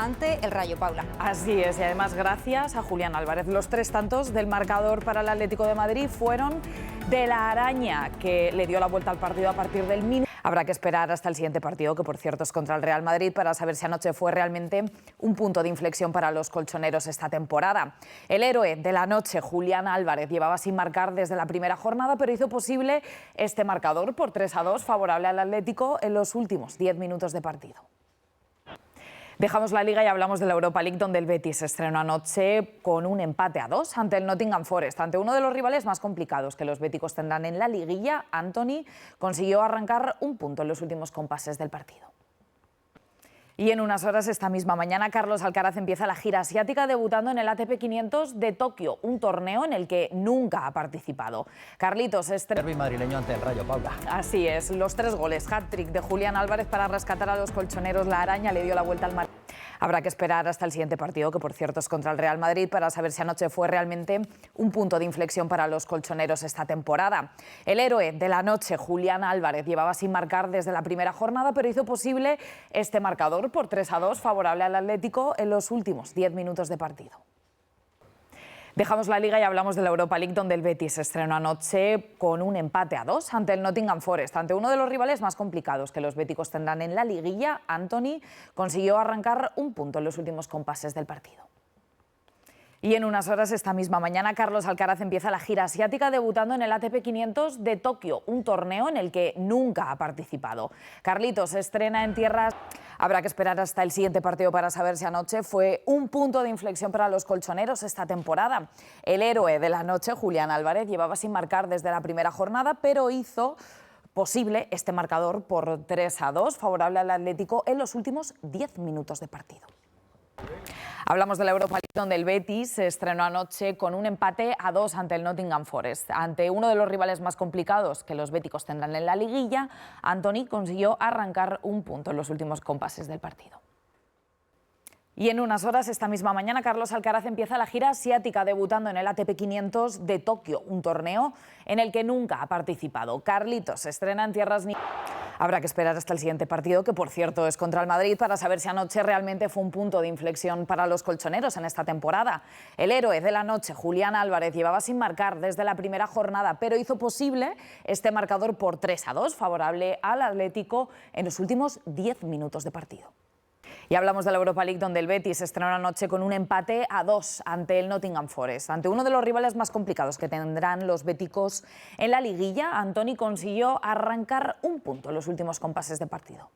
ante el Rayo, Paula. Así es, y además gracias a Julián Álvarez. Los 3 tantos del marcador para el Atlético de Madrid fueron de la araña, que le dio la vuelta al partido a partir del minuto. Habrá que esperar hasta el siguiente partido, que por cierto es contra el Real Madrid, para saber si anoche fue realmente un punto de inflexión para los colchoneros esta temporada. El héroe de la noche, Julián Álvarez, llevaba sin marcar desde la primera jornada, pero hizo posible este marcador por 3-2 favorable al Atlético en los últimos 10 minutos de partido. Dejamos la Liga y hablamos de la Europa League, donde el Betis se estrenó anoche con un empate a 2 ante el Nottingham Forest. Ante uno de los rivales más complicados que los béticos tendrán en la liguilla, Antony consiguió arrancar un punto en los últimos compases del partido. Y en unas horas, esta misma mañana, Carlos Alcaraz empieza la gira asiática debutando en el ATP 500 de Tokio, un torneo en el que nunca ha participado. Carlitos Derbi madrileño ante el Rayo, Paula. Así es, los 3 goles, hat-trick de Julián Álvarez para rescatar a los colchoneros. La araña le dio la vuelta al mar. Habrá que esperar hasta el siguiente partido, que por cierto es contra el Real Madrid, para saber si anoche fue realmente un punto de inflexión para los colchoneros esta temporada. El héroe de la noche, Julián Álvarez, llevaba sin marcar desde la primera jornada, pero hizo posible este marcador por 3-2 favorable al Atlético en los últimos 10 minutos de partido. Dejamos la Liga y hablamos de la Europa League, donde el Betis se estrenó anoche con un empate a 2 ante el Nottingham Forest. Ante uno de los rivales más complicados que los béticos tendrán en la liguilla, Antony consiguió arrancar un punto en los últimos compases del partido. Y en unas horas, esta misma mañana, Carlos Alcaraz empieza la gira asiática debutando en el ATP 500 de Tokio, un torneo en el que nunca ha participado. Carlitos se estrena en tierras. Habrá que esperar hasta el siguiente partido para saber si anoche fue un punto de inflexión para los colchoneros esta temporada. El héroe de la noche, Julián Álvarez, llevaba sin marcar desde la primera jornada, pero hizo posible este marcador por 3-2 favorable al Atlético en los últimos 10 minutos de partido. Hablamos de la Europa League, donde el Betis se estrenó anoche con un empate a 2 ante el Nottingham Forest. Ante uno de los rivales más complicados que los béticos tendrán en la liguilla, Antony consiguió arrancar un punto en los últimos compases del partido. Y en unas horas, esta misma mañana, Carlos Alcaraz empieza la gira asiática debutando en el ATP 500 de Tokio, un torneo en el que nunca ha participado. Carlitos se estrena en tierras. Habrá que esperar hasta el siguiente partido, que por cierto es contra el Madrid, para saber si anoche realmente fue un punto de inflexión para los colchoneros en esta temporada. El héroe de la noche, Julián Álvarez, llevaba sin marcar desde la primera jornada, pero hizo posible este marcador por 3-2 favorable al Atlético en los últimos 10 minutos de partido. Y hablamos de la Europa League, donde el Betis se estrenó anoche con un empate a 2 ante el Nottingham Forest. Ante uno de los rivales más complicados que tendrán los béticos en la liguilla, Antony consiguió arrancar un punto en los últimos compases de partido.